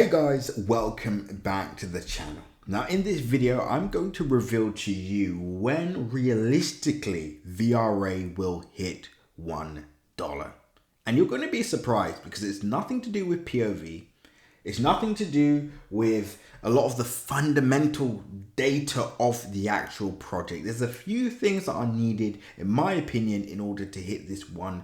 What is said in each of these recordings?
Hey guys, welcome back to the channel. Now in this video, I'm going to reveal to you when realistically VRA will hit $1. And you're going to be surprised because it's nothing to do with POV. It's nothing to do with a lot of the fundamental data of the actual project. There's a few things that are needed, in my opinion, in order to hit this $1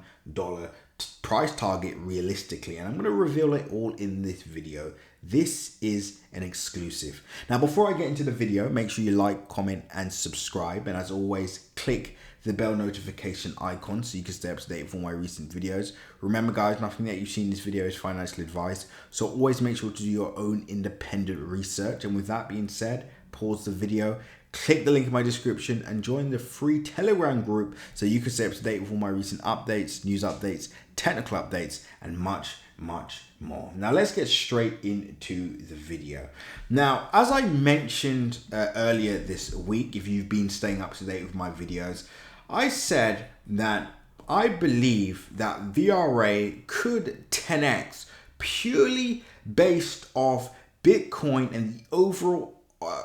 price target realistically, and I'm going to reveal it all in this video. This is an exclusive. Now before I get into the video, make sure you like, comment and subscribe, and as always click the bell notification icon so you can stay up to date with all my recent videos. Remember guys, nothing that you see in this video is financial advice, so always make sure to do your own independent research. And with that being said, pause the video, click the link in my description and join the free Telegram group so you can stay up to date with all my recent updates, news updates, technical updates and much more. Now let's get straight into the video. Now, as I mentioned earlier this week, if you've been staying up to date with my videos, I said that I believe that VRA could 10x purely based off Bitcoin and the overall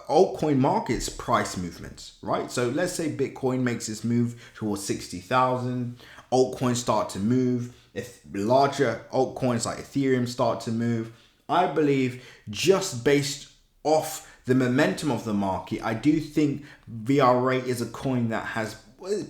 altcoin market's price movements, right? So let's say Bitcoin makes this move towards 60,000, altcoins start to move, if larger altcoins like Ethereum start to move. I believe just based off the momentum of the market, I do think VRA is a coin that has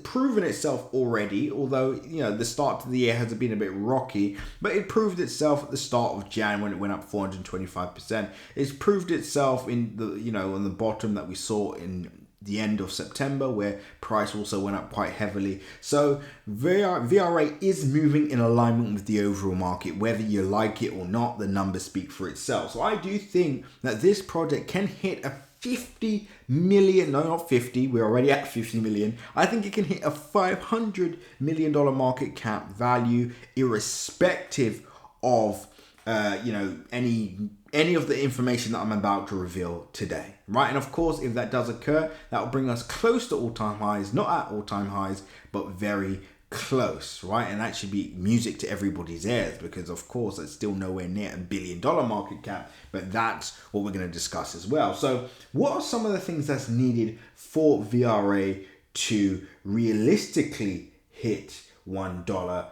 proven itself already, although the start to the year has been a bit rocky, but it proved itself at the start of Jan when it went up 425%. It's proved itself in the on the bottom that we saw in the end of September, where price also went up quite heavily. So VRA is moving in alignment with the overall market. Whether you like it or not, the numbers speak for itself. So I do think that this project can hit a 50 million, no, not 50, we're already at 50 million. I think it can hit a $500 million market cap value, irrespective of any of the information that I'm about to reveal today, right? And of course, if that does occur, that will bring us close to all-time highs, not at all-time highs, but very close, right? And that should be music to everybody's ears, because of course it's still nowhere near $1 billion market cap, but that's what we're going to discuss as well. So what are some of the things that's needed for VRA to realistically hit $1,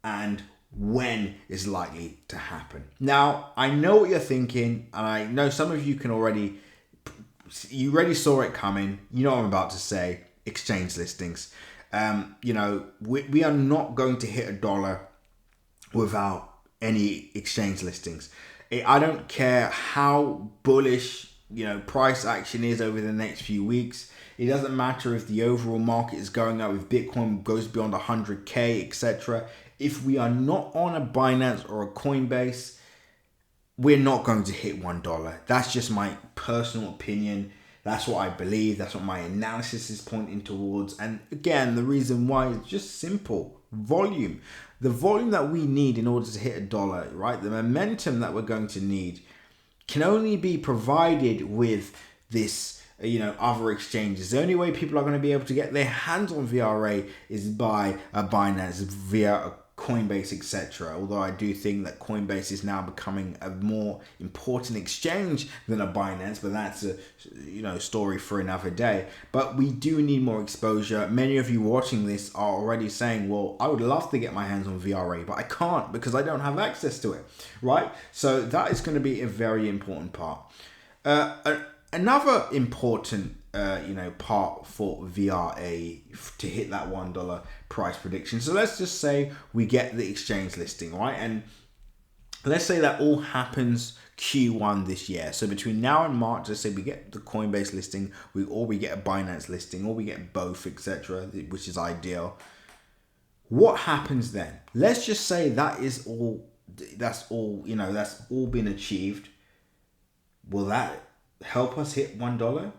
and when is likely to happen? Now, I know what you're thinking, and I know some of you already saw it coming. You know what I'm about to say: exchange listings. We are not going to hit $1 without any exchange listings. I don't care how bullish price action is over the next few weeks. It doesn't matter if the overall market is going up, if Bitcoin goes beyond 100K, etc. If we are not on a Binance or a Coinbase, we're not going to hit $1. That's just my personal opinion. That's what I believe. That's what my analysis is pointing towards. And again, the reason why is just simple: volume. The volume that we need in order to hit $1, right? The momentum that we're going to need can only be provided with this other exchanges. The only way people are going to be able to get their hands on VRA is by a Binance, via a Coinbase, etc. Although I do think that Coinbase is now becoming a more important exchange than a Binance, but that's a story for another day. But we do need more exposure. Many of you watching this are already saying, well, I would love to get my hands on VRA, but I can't because I don't have access to it, right? So that is going to be a very important part. Another important part for VRA to hit that $1 price prediction. So let's just say we get the exchange listing, right? And let's say that all happens Q1 this year. So between now and March, let's say we get the Coinbase listing, we get a Binance listing, or we get both, etc., which is ideal. What happens then? Let's just say that's all been achieved. Will that help us hit $1?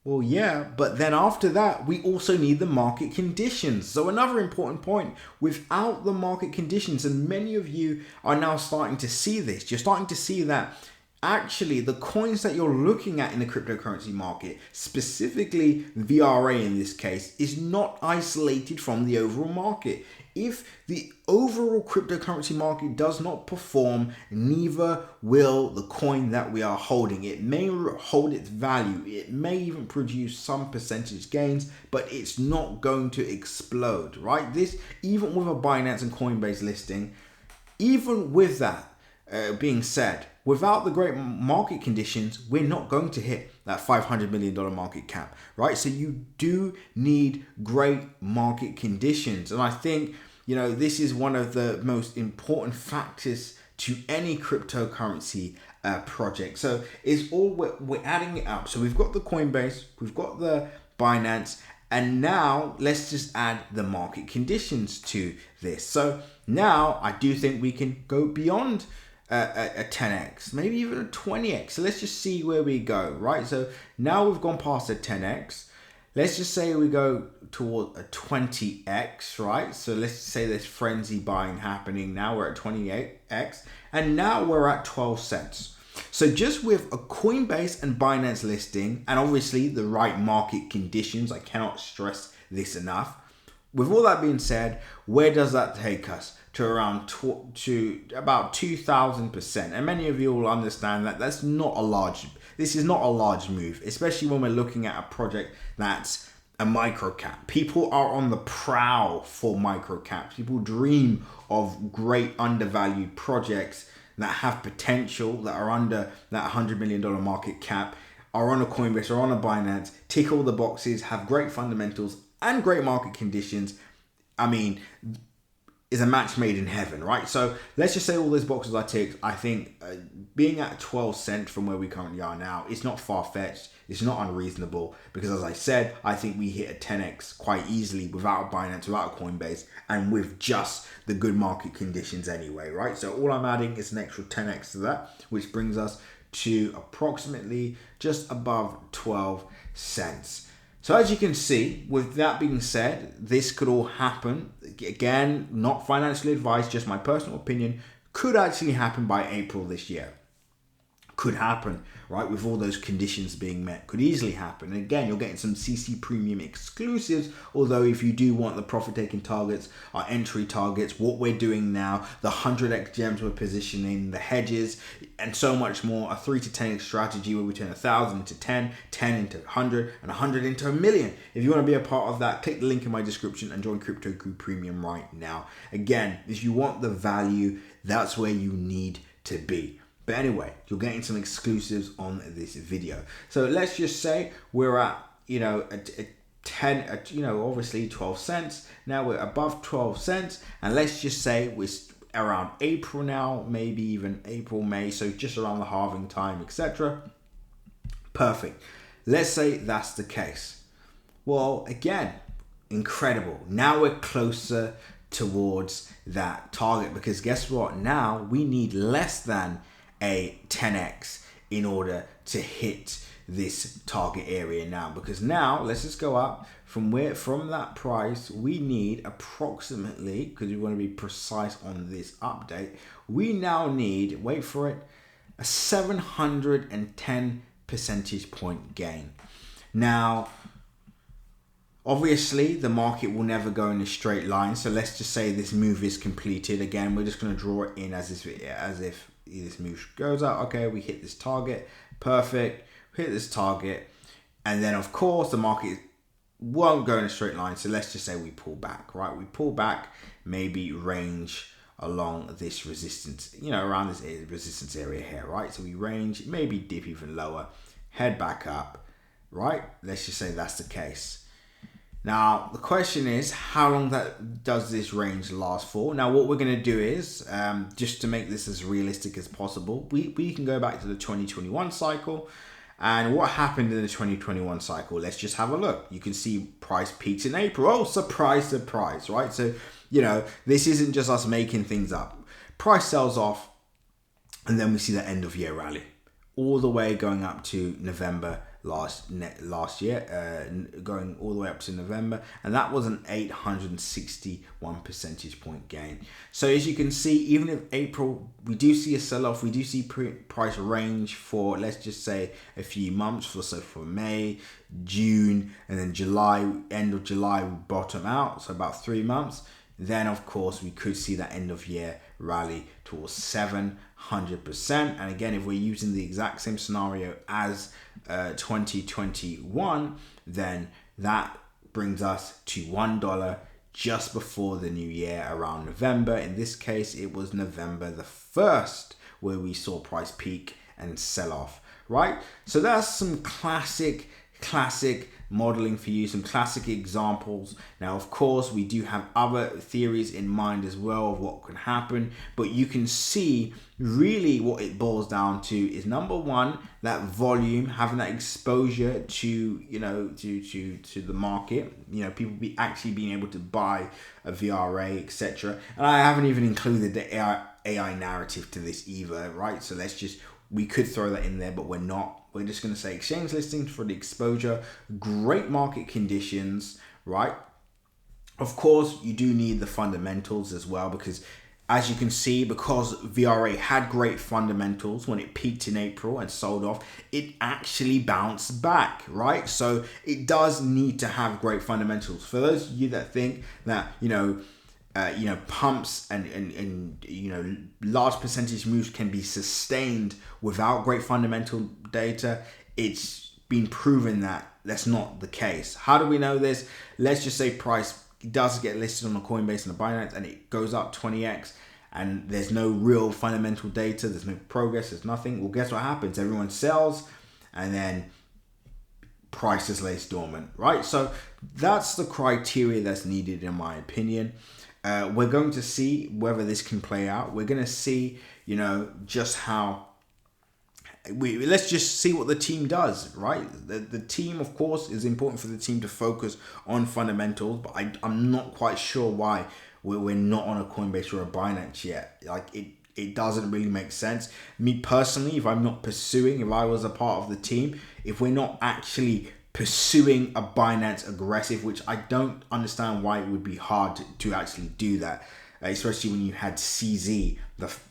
Well, yeah, but then after that, we also need the market conditions. So another important point: without the market conditions, and many of you are now starting to see this, you're starting to see that actually the coins that you're looking at in the cryptocurrency market, specifically VRA in this case, is not isolated from the overall market. If the overall cryptocurrency market does not perform, neither will the coin that we are holding. It may hold its value, it may even produce some percentage gains, but it's not going to explode, right? This, even with a Binance and Coinbase listing, even with that being said, without the great market conditions, we're not going to hit that $500 million market cap, right? So you do need great market conditions. And I think, you know, this is one of the most important factors to any cryptocurrency project. So it's all, we're adding it up. So we've got the Coinbase, we've got the Binance, and now let's just add the market conditions to this. So now I do think we can go beyond a 10x, maybe even a 20x. So let's just see where we go, right? So now we've gone past a 10x. Let's just say we go toward a 20x, right? So let's say there's frenzy buying happening. Now we're at 28x, and now we're at 12 cents. So just with a Coinbase and Binance listing, and obviously the right market conditions, I cannot stress this enough. With all that being said, where does that take us? To around to about 2,000%. And many of you will understand that this is not a large move, especially when we're looking at a project that's a micro cap. People are on the prowl for micro caps. People dream of great undervalued projects that have potential, that are under that $100 million market cap, are on a Coinbase or on a Binance, tick all the boxes, have great fundamentals and great market conditions. I mean, is a match made in heaven, right? So let's just say all those boxes are ticked. I think being at 12 cents from where we currently are now, it's not far-fetched. It's not unreasonable because, as I said, I think we hit a 10x quite easily without a Binance, without a Coinbase, and with just the good market conditions anyway, right? So all I'm adding is an extra 10x to that, which brings us to approximately just above 12 cents. So as you can see, with that being said, this could all happen. Again, not financial advice, just my personal opinion, could actually happen by April this year. Could happen, right? With all those conditions being met, could easily happen. And again, you're getting some CC Premium exclusives. Although if you do want the profit taking targets, our entry targets, what we're doing now, the 100x gems we're positioning, the hedges, and so much more, a 3 to 10x strategy where we turn 1,000 into 10, 10 into 100, and 100 into a million. If you want to be a part of that, click the link in my description and join Crypto Crew Premium right now. Again, if you want the value, that's where you need to be. But anyway, you're getting some exclusives on this video. So let's just say we're at, obviously 12 cents. Now we're above 12 cents. And let's just say we're around April now, maybe even April, May. So just around the halving time, etc. Perfect. Let's say that's the case. Well, again, incredible. Now we're closer towards that target because guess what? Now we need less than a 10x in order to hit this target area now, because now let's just go up from that price. We need approximately, because we want to be precise on this update, we now need, wait for it, a 710 percentage point gain. Now obviously the market will never go in a straight line, so let's just say this move is completed. Again, we're just going to draw it in as if this move goes out. Okay, we hit this target, perfect, hit this target, and then of course the market won't go in a straight line, so let's just say we pull back, right? We pull back, maybe range along this resistance, around this resistance area here, right? So we range, maybe dip even lower, head back up, right? Let's just say that's the case. Now, the question is, how long does this range last for? Now, what we're going to do is, just to make this as realistic as possible, we can go back to the 2021 cycle. And what happened in the 2021 cycle? Let's just have a look. You can see price peaks in April. Oh, surprise, surprise, right? So, this isn't just us making things up. Price sells off, and then we see the end of year rally all the way going up to November last year, going all the way up to November, and that was an 861 percentage point gain. So as you can see, even if April, we do see a sell-off, we do see price range for, let's just say, a few months, for May, June, and then July, end of July, we bottom out, so about 3 months. Then of course we could see that end of year rally towards 700%. And again, if we're using the exact same scenario as 2021, then that brings us to $1 just before the new year, around November. In this case, it was November the 1st where we saw price peak and sell off, right? So that's some classic modeling for you, some classic examples. Now, of course, we do have other theories in mind as well of what can happen, but you can see really what it boils down to is, number one, that volume, having that exposure to, you know, to the market, you know, people actually being able to buy a VRA, etc. And I haven't even included the AI narrative to this either, right? So we could throw that in there, but we're not. We're just going to say exchange listings for the exposure, great market conditions, right? Of course, you do need the fundamentals as well, because as you can see, because VRA had great fundamentals when it peaked in April and sold off, it actually bounced back, right? So it does need to have great fundamentals. For those of you that think that, pumps and large percentage moves can be sustained without great fundamental data, it's been proven that that's not the case. How do we know this? Let's just say price does get listed on a Coinbase and a Binance and it goes up 20x and there's no real fundamental data, there's no progress, there's nothing. Well, guess what happens? Everyone sells and then prices lays dormant, right? So that's the criteria that's needed, in my opinion. We're going to see whether this can play out. We're going to see, just how let's just see what the team does, right? The team, of course, is important for the team to focus on fundamentals, but I'm not quite sure why we're not on a Coinbase or a Binance yet. Like, it doesn't really make sense. Me personally, if I was a part of the team, if we're not actually pursuing a Binance aggressive, which I don't understand why it would be hard to actually do that, especially when you had CZ,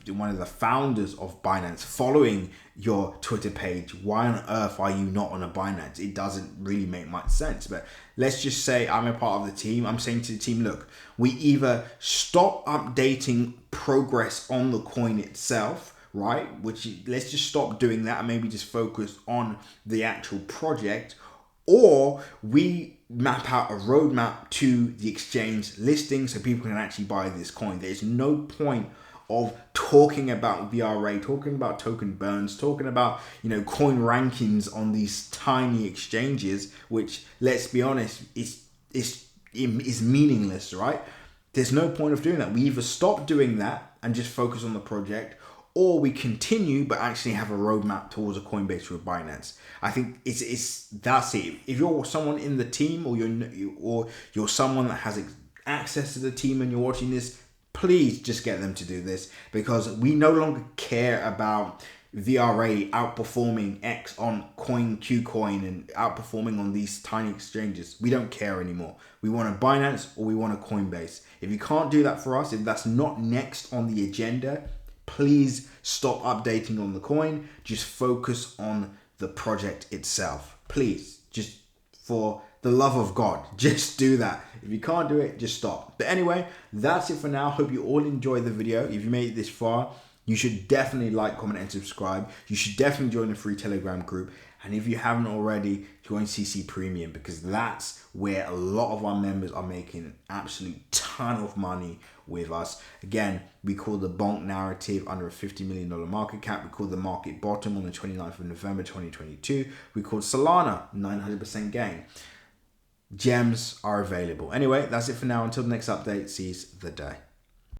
one of the founders of Binance, following your Twitter page. Why on earth are you not on a Binance? It doesn't really make much sense. But let's just say I'm a part of the team. I'm saying to the team, look, we either stop updating progress on the coin itself, right? Let's just stop doing that and maybe just focus on the actual project, or we map out a roadmap to the exchange listing so people can actually buy this coin. There's no point of talking about VRA, talking about token burns, talking about, coin rankings on these tiny exchanges, which, let's be honest, is meaningless, right? There's no point of doing that. We either stop doing that and just focus on the project, or we continue but actually have a roadmap towards a Coinbase or a Binance. I think that's it. If you're someone in the team, or you're someone that has access to the team and you're watching this, please just get them to do this, because we no longer care about VRA outperforming X on KuCoin and outperforming on these tiny exchanges. We don't care anymore. We want a Binance or we want a Coinbase. If you can't do that for us, if that's not next on the agenda, please stop updating on the coin. Just focus on the project itself. Please, just for the love of God, just do that. If you can't do it, just stop. But anyway, that's it for now. Hope you all enjoyed the video. If you made it this far, you should definitely like, comment, and subscribe. You should definitely join the free Telegram group. And if you haven't already, join CC Premium, because that's where a lot of our members are making an absolute ton of money with us. Again, we call the bonk narrative under a $50 million market cap. We call the market bottom on the 29th of November 2022. We call Solana 900% gain. Gems are available. Anyway, that's it for now. Until the next update, seize the day.